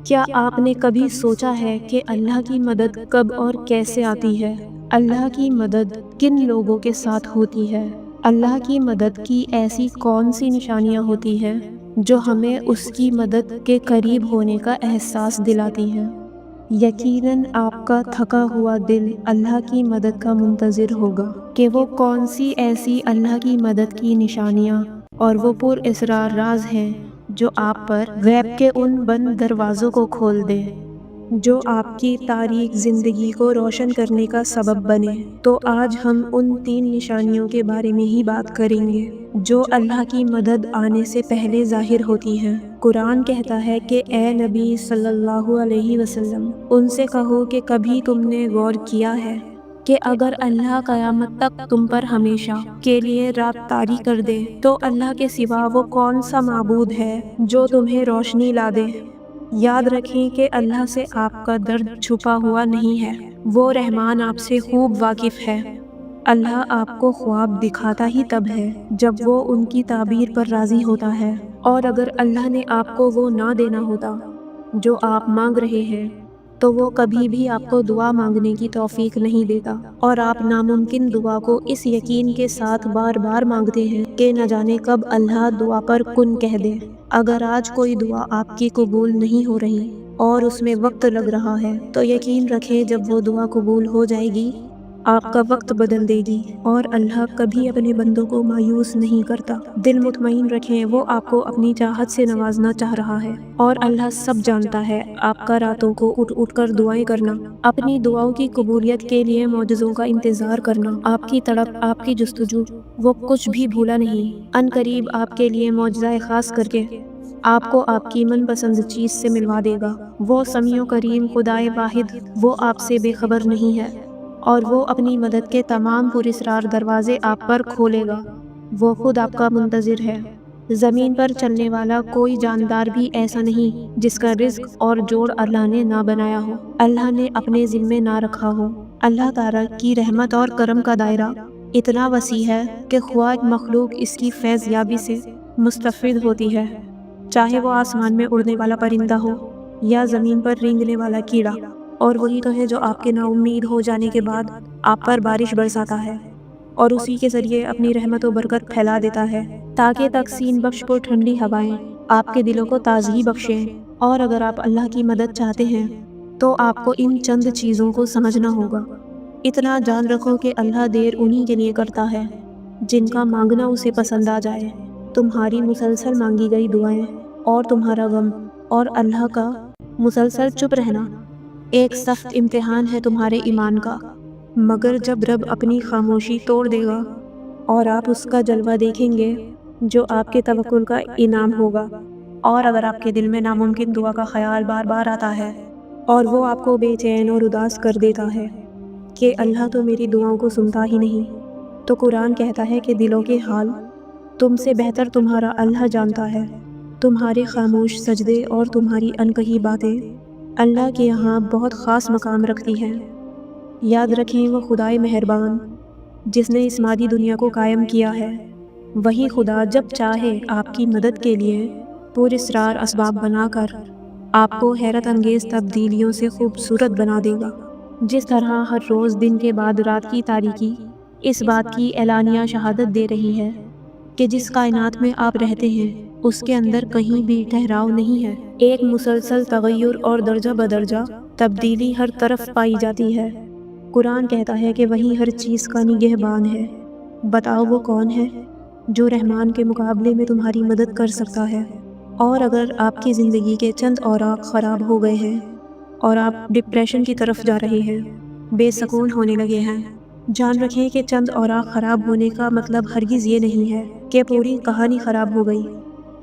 کیا آپ نے کبھی سوچا ہے کہ اللہ کی مدد کب اور کیسے آتی ہے؟ اللہ کی مدد کن لوگوں کے ساتھ ہوتی ہے؟ اللہ کی مدد کی ایسی کون سی نشانیاں ہوتی ہیں جو ہمیں اس کی مدد کے قریب ہونے کا احساس دلاتی ہیں؟ یقیناً آپ کا تھکا ہوا دل اللہ کی مدد کا منتظر ہوگا کہ وہ کون سی ایسی اللہ کی مدد کی نشانیاں اور وہ پر اسرار راز ہیں جو آپ پر غیب کے ان بند دروازوں کو کھول دے، جو آپ کی تاریک زندگی کو روشن کرنے کا سبب بنے۔ تو آج ہم ان 3 نشانیوں کے بارے میں ہی بات کریں گے جو اللہ کی مدد آنے سے پہلے ظاہر ہوتی ہیں۔ قرآن کہتا ہے کہ اے نبی صلی اللہ علیہ وسلم، ان سے کہو کہ کبھی تم نے غور کیا ہے کہ اگر اللہ قیامت تک تم پر ہمیشہ کے لیے رات طاری کر دے تو اللہ کے سوا وہ کون سا معبود ہے جو تمہیں روشنی لا دے؟ یاد رکھیں کہ اللہ سے آپ کا درد چھپا ہوا نہیں ہے، وہ رحمان آپ سے خوب واقف ہے۔ اللہ آپ کو خواب دکھاتا ہی تب ہے جب وہ ان کی تعبیر پر راضی ہوتا ہے، اور اگر اللہ نے آپ کو وہ نہ دینا ہوتا جو آپ مانگ رہے ہیں تو وہ کبھی بھی آپ کو دعا مانگنے کی توفیق نہیں دیتا، اور آپ ناممکن دعا کو اس یقین کے ساتھ بار بار مانگتے ہیں کہ نہ جانے کب اللہ دعا پر کن کہہ دے۔ اگر آج کوئی دعا آپ کی قبول نہیں ہو رہی اور اس میں وقت لگ رہا ہے تو یقین رکھیں جب وہ دعا قبول ہو جائے گی آپ کا وقت بدل دے گی، اور اللہ کبھی اپنے بندوں کو مایوس نہیں کرتا۔ دل مطمئن رکھیں، وہ آپ کو اپنی چاہت سے نوازنا چاہ رہا ہے، اور اللہ سب جانتا ہے۔ آپ کا راتوں کو اٹھ اٹھ کر دعائیں کرنا، اپنی دعاؤں کی قبولیت کے لیے معجزوں کا انتظار کرنا، آپ کی تڑپ، آپ کی جستجو، وہ کچھ بھی بھولا نہیں۔ ان قریب آپ کے لیے معجزہ خاص کر کے آپ کو آپ کی من پسند چیز سے ملوا دے گا۔ وہ سمیع و کریم خدائے واحد، وہ آپ سے بے خبر نہیں ہے، اور وہ اپنی مدد کے تمام پراسرار دروازے آپ پر کھولے گا۔ وہ خود آپ کا منتظر ہے۔ زمین پر چلنے والا کوئی جاندار بھی ایسا نہیں جس کا رزق اور جوڑ اللہ نے نہ بنایا ہو، اللہ نے اپنے ذمے نہ رکھا ہو۔ اللہ تعالیٰ کی رحمت اور کرم کا دائرہ اتنا وسیع ہے کہ خواہ مخلوق اس کی فیض یابی سے مستفید ہوتی ہے، چاہے وہ آسمان میں اڑنے والا پرندہ ہو یا زمین پر رینگنے والا کیڑا، اور وہی تو ہے جو آپ کے نا امید ہو جانے کے بعد آپ پر بارش برساتا ہے، اور اسی کے ذریعے اپنی رحمت و برکت پھیلا دیتا ہے تاکہ تقسیم بخش پر ٹھنڈی ہوائیں آپ کے دلوں کو تازگی بخشیں۔ اور اگر آپ اللہ کی مدد چاہتے ہیں تو آپ کو ان چند چیزوں کو سمجھنا ہوگا۔ اتنا جان رکھو کہ اللہ دیر انہی کے لیے کرتا ہے جن کا مانگنا اسے پسند آ جائے۔ تمہاری مسلسل مانگی گئی دعائیں اور تمہارا غم اور اللہ کا مسلسل چپ رہنا ایک سخت امتحان ہے تمہارے ایمان کا، مگر جب رب اپنی خاموشی توڑ دے گا اور آپ اس کا جلوہ دیکھیں گے جو آپ کے توکل کا انعام ہوگا، اور اگر آپ کے دل میں ناممکن دعا کا خیال بار بار آتا ہے اور وہ آپ کو بے چین اور اداس کر دیتا ہے کہ اللہ تو میری دعاؤں کو سنتا ہی نہیں، تو قرآن کہتا ہے کہ دلوں کے حال تم سے بہتر تمہارا اللہ جانتا ہے۔ تمہارے خاموش سجدے اور تمہاری انکہی باتیں اللہ کے یہاں بہت خاص مقام رکھتی ہیں۔ یاد رکھیں وہ خدائے مہربان جس نے اس مادی دنیا کو قائم کیا ہے، وہی خدا جب چاہے آپ کی مدد کے لیے پراسرار اسباب بنا کر آپ کو حیرت انگیز تبدیلیوں سے خوبصورت بنا دے گا۔ جس طرح ہر روز دن کے بعد رات کی تاریکی اس بات کی اعلانیہ شہادت دے رہی ہے کہ جس کائنات میں آپ رہتے ہیں اس کے اندر کہیں بھی ٹھہراؤ نہیں ہے، ایک مسلسل تغیر اور درجہ بدرجہ تبدیلی ہر طرف پائی جاتی ہے۔ قرآن کہتا ہے کہ وہی ہر چیز کا نگہبان ہے۔ بتاؤ وہ کون ہے جو رحمان کے مقابلے میں تمہاری مدد کر سکتا ہے؟ اور اگر آپ کی زندگی کے چند اوراق خراب ہو گئے ہیں اور آپ ڈپریشن کی طرف جا رہے ہیں، بے سکون ہونے لگے ہیں، جان رکھیں کہ چند اوراق خراب ہونے کا مطلب ہرگز یہ نہیں ہے کہ پوری کہانی خراب ہو گئی۔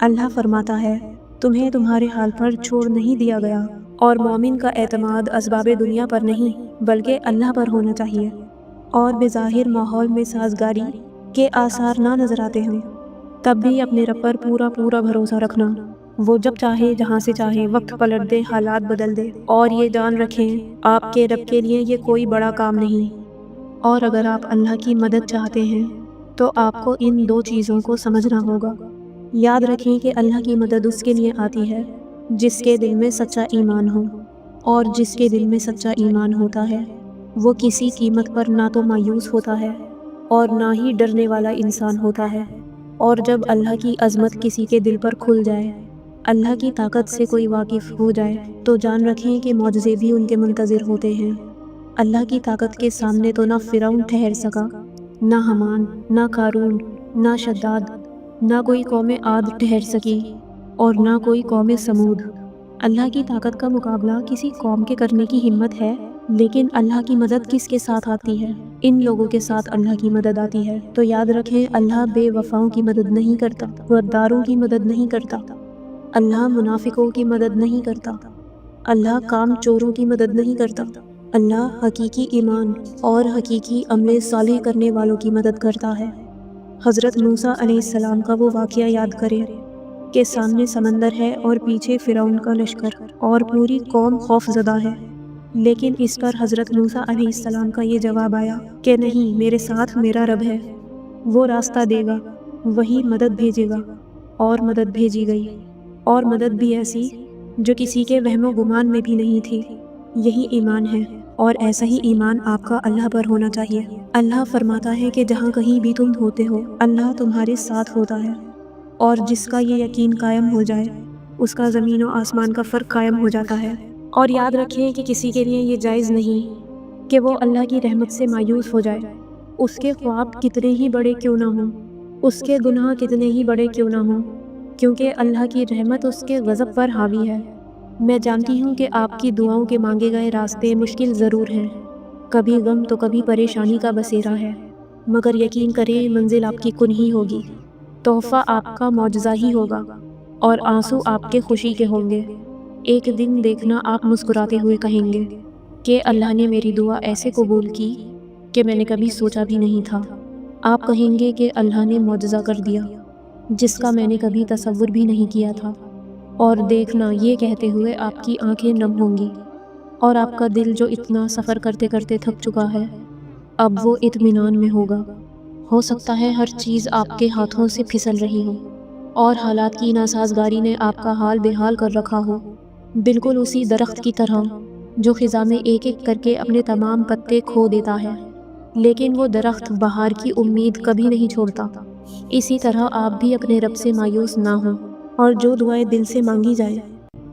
اللہ فرماتا ہے تمہیں تمہارے حال پر چھوڑ نہیں دیا گیا، اور مومن کا اعتماد اسباب دنیا پر نہیں بلکہ اللہ پر ہونا چاہیے، اور بظاہر ماحول میں سازگاری کے آثار نہ نظر آتے ہوں تب بھی اپنے رب پر پورا بھروسہ رکھنا، وہ جب چاہے جہاں سے چاہے وقت پلٹ دے، حالات بدل دے، اور یہ جان رکھیں آپ کے رب کے لیے یہ کوئی بڑا کام نہیں۔ اور اگر آپ اللہ کی مدد چاہتے ہیں تو آپ کو ان 2 چیزوں کو سمجھنا ہوگا۔ یاد رکھیں کہ اللہ کی مدد اس کے لیے آتی ہے جس کے دل میں سچا ایمان ہو، اور جس کے دل میں سچا ایمان ہوتا ہے وہ کسی قیمت پر نہ تو مایوس ہوتا ہے اور نہ ہی ڈرنے والا انسان ہوتا ہے۔ اور جب اللہ کی عظمت کسی کے دل پر کھل جائے، اللہ کی طاقت سے کوئی واقف ہو جائے، تو جان رکھیں کہ معجزے بھی ان کے منتظر ہوتے ہیں۔ اللہ کی طاقت کے سامنے تو نہ فرعون ٹھہر سکا، نہ حمان، نہ قارون، نہ شداد، نہ کوئی قوم عاد ٹھہر سکی، اور نہ کوئی قوم سمود۔ اللہ کی طاقت کا مقابلہ کسی قوم کے کرنے کی ہمت ہے، لیکن اللہ کی مدد کس کے ساتھ آتی ہے؟ ان لوگوں کے ساتھ اللہ کی مدد آتی ہے۔ تو یاد رکھیں، اللہ بے وفاؤں کی مدد نہیں کرتا، غداروں کی مدد نہیں کرتا، اللہ منافقوں کی مدد نہیں کرتا، اللہ کام چوروں کی مدد نہیں کرتا، اللہ حقیقی ایمان اور حقیقی عمل صالح کرنے والوں کی مدد کرتا ہے۔ حضرت موسیٰ علیہ السلام کا وہ واقعہ یاد کریں کہ سامنے سمندر ہے اور پیچھے فرعون کا لشکر اور پوری قوم خوف زدہ ہے، لیکن اس پر حضرت موسیٰ علیہ السلام کا یہ جواب آیا کہ نہیں، میرے ساتھ میرا رب ہے، وہ راستہ دے گا، وہی مدد بھیجے گا۔ اور مدد بھیجی گئی، اور مدد بھی ایسی جو کسی کے وہم و گمان میں بھی نہیں تھی۔ یہی ایمان ہے، اور ایسا ہی ایمان آپ کا اللہ پر ہونا چاہیے۔ اللہ فرماتا ہے کہ جہاں کہیں بھی تم ہوتے ہو، اللہ تمہارے ساتھ ہوتا ہے، اور جس کا یہ یقین قائم ہو جائے اس کا زمین و آسمان کا فرق قائم ہو جاتا ہے۔ اور یاد رکھیں کہ کسی کے لیے یہ جائز نہیں کہ وہ اللہ کی رحمت سے مایوس ہو جائے، اس کے خواب کتنے ہی بڑے کیوں نہ ہوں، اس کے گناہ کتنے ہی بڑے کیوں نہ ہوں، کیونکہ اللہ کی رحمت اس کے غضب پر حاوی ہے۔ میں جانتی ہوں کہ آپ کی دعاؤں کے مانگے گئے راستے مشکل ضرور ہیں، کبھی غم تو کبھی پریشانی کا بسیرا ہے، مگر یقین کریں منزل آپ کی کن ہی ہوگی، تحفہ آپ کا معجزہ ہی ہوگا، اور آنسو آپ کے خوشی کے ہوں گے۔ ایک دن دیکھنا آپ مسکراتے ہوئے کہیں گے کہ اللہ نے میری دعا ایسے قبول کی کہ میں نے کبھی سوچا بھی نہیں تھا۔ آپ کہیں گے کہ اللہ نے معجزہ کر دیا جس کا میں نے کبھی تصور بھی نہیں کیا تھا، اور دیکھنا یہ کہتے ہوئے آپ کی آنکھیں نم ہوں گی، اور آپ کا دل جو اتنا سفر کرتے کرتے تھک چکا ہے اب وہ اطمینان میں ہوگا۔ ہو سکتا ہے ہر چیز آپ کے ہاتھوں سے پھسل رہی ہو، اور حالات کی ناسازگاری نے آپ کا حال بے حال کر رکھا ہو، بالکل اسی درخت کی طرح جو خزاں میں ایک ایک کر کے اپنے تمام پتے کھو دیتا ہے، لیکن وہ درخت بہار کی امید کبھی نہیں چھوڑتا۔ اسی طرح آپ بھی اپنے رب سے مایوس نہ ہوں، اور جو دعائیں دل سے مانگی جائیں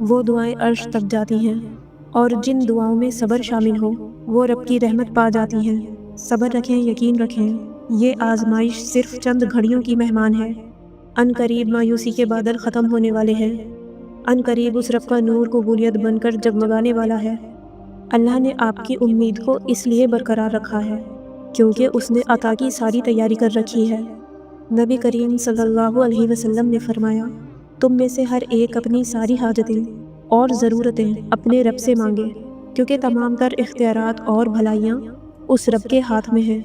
وہ دعائیں عرش تک جاتی ہیں، اور جن دعاؤں میں صبر شامل ہو وہ رب کی رحمت پا جاتی ہیں۔ صبر رکھیں، یقین رکھیں، یہ آزمائش صرف چند گھڑیوں کی مہمان ہے۔ ان قریب مایوسی کے بادل ختم ہونے والے ہیں، ان قریب اس رب کا نور قبولیت بن کر جگمگانے والا ہے۔ اللہ نے آپ کی امید کو اس لیے برقرار رکھا ہے کیونکہ اس نے عطا کی ساری تیاری کر رکھی ہے۔ نبی کریم صلی اللہ علیہ وسلم نے فرمایا، تم میں سے ہر ایک اپنی ساری حاجتیں اور ضرورتیں اپنے رب سے مانگے، کیونکہ تمام تر اختیارات اور بھلائیاں اس رب کے ہاتھ میں ہیں۔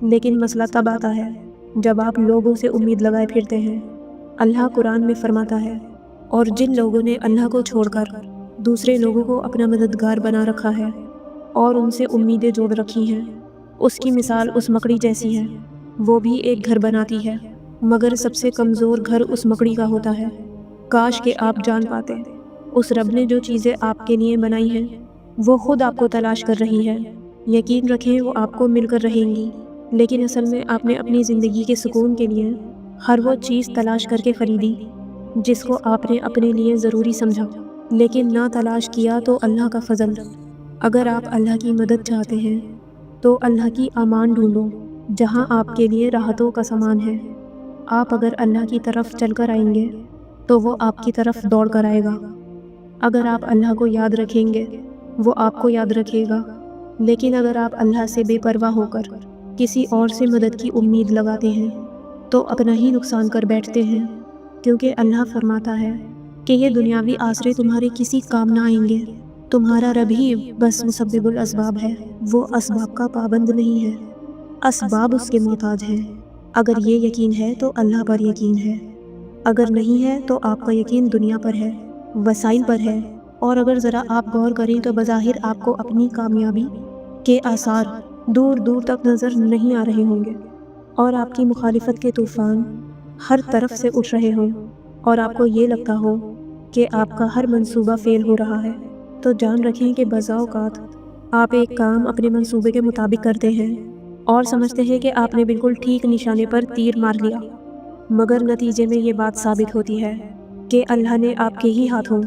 لیکن مسئلہ تب آتا ہے جب آپ لوگوں سے امید لگائے پھرتے ہیں۔ اللہ قرآن میں فرماتا ہے، اور جن لوگوں نے اللہ کو چھوڑ کر دوسرے لوگوں کو اپنا مددگار بنا رکھا ہے اور ان سے امیدیں جوڑ رکھی ہیں، اس کی مثال اس مکڑی جیسی ہے، وہ بھی ایک گھر بناتی ہے، مگر سب سے کمزور گھر اس مکڑی کا ہوتا ہے۔ کاش کہ آپ جان پاتے، اس رب نے جو چیزیں آپ کے لیے بنائی ہیں وہ خود آپ کو تلاش کر رہی ہے۔ یقین رکھیں وہ آپ کو مل کر رہیں گی، لیکن اصل میں آپ نے اپنی زندگی کے سکون کے لیے ہر وہ چیز تلاش کر کے خریدی جس کو آپ نے اپنے لیے ضروری سمجھا، لیکن نہ تلاش کیا تو اللہ کا فضل۔ اگر آپ اللہ کی مدد چاہتے ہیں تو اللہ کی امان ڈھونڈو جہاں آپ کے لیے راحتوں کا سامان ہے۔ آپ اگر اللہ کی طرف چل کر آئیں گے تو وہ آپ کی طرف دوڑ کر آئے گا۔ اگر آپ اللہ کو یاد رکھیں گے وہ آپ کو یاد رکھے گا، لیکن اگر آپ اللہ سے بے پرواہ ہو کر کسی اور سے مدد کی امید لگاتے ہیں تو اپنا ہی نقصان کر بیٹھتے ہیں، کیونکہ اللہ فرماتا ہے کہ یہ دنیاوی آسرے تمہارے کسی کام نہ آئیں گے، تمہارا رب ہی بس مسبب الاسباب ہے، وہ اسباب کا پابند نہیں ہے، اسباب اس کے محتاج ہیں۔ اگر یہ یقین ہے تو اللہ پر یقین ہے، اگر نہیں ہے تو آپ کا یقین دنیا پر ہے، وسائل پر ہے، اور اگر ذرا آپ غور کریں تو بظاہر آپ کو اپنی کامیابی کے آثار دور دور تک نظر نہیں آ رہے ہوں گے، اور آپ کی مخالفت کے طوفان ہر طرف سے اٹھ رہے ہوں، اور آپ کو یہ لگتا ہو کہ آپ کا ہر منصوبہ فیل ہو رہا ہے، تو جان رکھیں کہ بعض اوقات آپ ایک کام اپنے منصوبے کے مطابق کرتے ہیں اور سمجھتے ہیں کہ آپ نے بالکل ٹھیک نشانے پر تیر مار لیا، مگر نتیجے میں یہ بات ثابت ہوتی ہے کہ اللہ نے آپ کے ہی ہاتھوں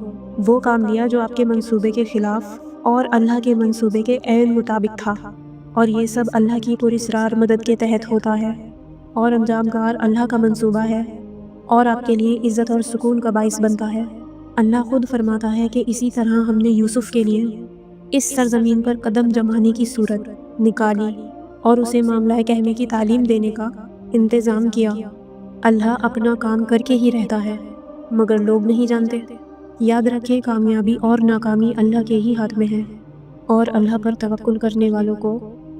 وہ کام لیا جو آپ کے منصوبے کے خلاف اور اللہ کے منصوبے کے عین مطابق تھا، اور یہ سب اللہ کی پراسرار مدد کے تحت ہوتا ہے، اور انجام کار اللہ کا منصوبہ ہے اور آپ کے لیے عزت اور سکون کا باعث بنتا ہے۔ اللہ خود فرماتا ہے کہ اسی طرح ہم نے یوسف کے لیے اس سرزمین پر قدم جمانے کی صورت نکالی اور اسے معاملہ کہنے کی تعلیم دینے کا انتظام کیا۔ اللہ اپنا کام کر کے ہی رہتا ہے، مگر لوگ نہیں جانتے۔ یاد رکھیں، کامیابی اور ناکامی اللہ کے ہی ہاتھ میں ہے، اور اللہ پر توکل کرنے والوں کو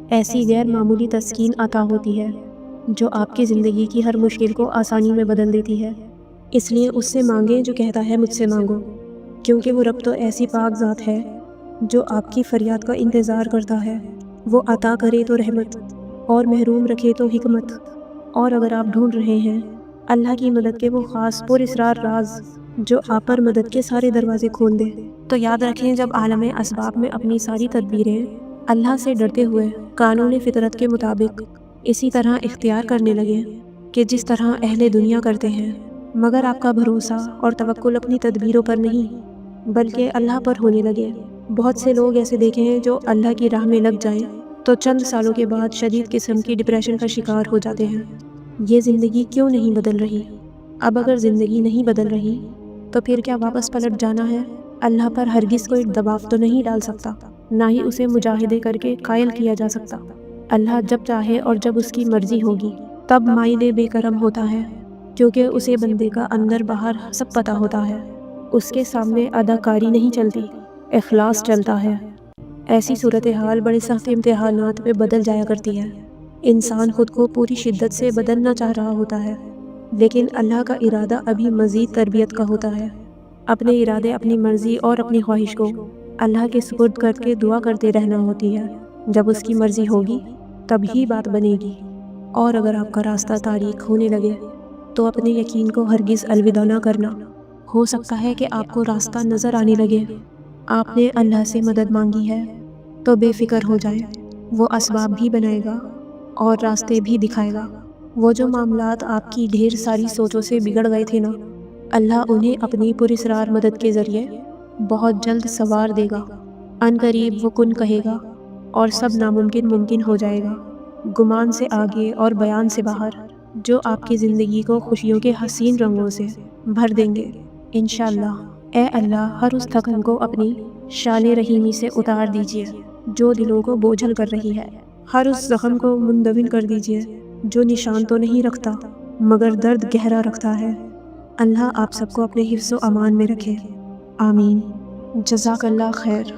ایسی غیر معمولی تسکین عطا ہوتی ہے جو آپ کی زندگی کی ہر مشکل کو آسانی میں بدل دیتی ہے۔ اس لیے اس سے مانگیں جو کہتا ہے مجھ سے مانگو، کیونکہ وہ رب تو ایسی پاک ذات ہے جو آپ کی فریاد کا انتظار کرتا ہے۔ وہ عطا کرے تو رحمت اور محروم رکھے تو حکمت، اور اگر آپ ڈھونڈ رہے ہیں اللہ کی مدد کے وہ خاص پراسرار راز جو آپ پر مدد کے سارے دروازے کھول دے، تو یاد رکھیں جب عالم اسباب میں اپنی ساری تدبیریں اللہ سے ڈرتے ہوئے قانون فطرت کے مطابق اسی طرح اختیار کرنے لگے کہ جس طرح اہل دنیا کرتے ہیں، مگر آپ کا بھروسہ اور توکل اپنی تدبیروں پر نہیں بلکہ اللہ پر ہونے لگے۔ بہت سے لوگ ایسے دیکھے ہیں جو اللہ کی راہ میں لگ جائیں تو چند سالوں کے بعد شدید قسم کی ڈپریشن کا شکار ہو جاتے ہیں۔ یہ زندگی کیوں نہیں بدل رہی؟ اب اگر زندگی نہیں بدل رہی تو پھر کیا واپس پلٹ جانا ہے؟ اللہ پر ہرگز کوئی دباؤ تو نہیں ڈال سکتا، نہ ہی اسے مجاہدے کر کے قائل کیا جا سکتا۔ اللہ جب چاہے اور جب اس کی مرضی ہوگی تب مائل بے کرم ہوتا ہے، کیونکہ اسے بندے کا اندر باہر سب پتہ ہوتا ہے۔ اس کے سامنے اداکاری نہیں چلتی، اخلاص چلتا ہے۔ ایسی صورتحال بڑے سخت امتحانات میں بدل جایا کرتی ہے۔ انسان خود کو پوری شدت سے بدلنا چاہ رہا ہوتا ہے، لیکن اللہ کا ارادہ ابھی مزید تربیت کا ہوتا ہے۔ اپنے ارادے، اپنی مرضی اور اپنی خواہش کو اللہ کے سپرد کر کے دعا کرتے رہنا ہوتی ہے۔ جب اس کی مرضی ہوگی تب ہی بات بنے گی، اور اگر آپ کا راستہ تاریک ہونے لگے تو اپنے یقین کو ہرگز الوداع نہ کرنا۔ ہو سکتا ہے کہ آپ کو راستہ نظر آنے لگے، آپ نے اللہ سے مدد مانگی ہے تو بے فکر ہو جائیں، وہ اسباب بھی بنائے گا اور راستے بھی دکھائے گا۔ وہ جو معاملات آپ کی ڈھیر ساری سوچوں سے بگڑ گئے تھے نا، اللہ انہیں اپنی پراسرار مدد کے ذریعے بہت جلد سنوار دے گا۔ ان قریب وہ کن کہے گا اور سب ناممکن ممکن ہو جائے گا۔ گمان سے آگے اور بیان سے باہر، جو آپ کی زندگی کو خوشیوں کے حسین رنگوں سے بھر دیں گے انشاءاللہ۔ اے اللہ، ہر اس تھکن کو اپنی شان رحیمی سے اتار دیجیے جو دلوں کو بوجھل کر رہی ہے۔ ہر اس زخم کو مندمل کر دیجیے جو نشان تو نہیں رکھتا مگر درد گہرا رکھتا ہے۔ اللہ آپ سب کو اپنے حفظ و امان میں رکھے، آمین۔ جزاک اللہ خیر۔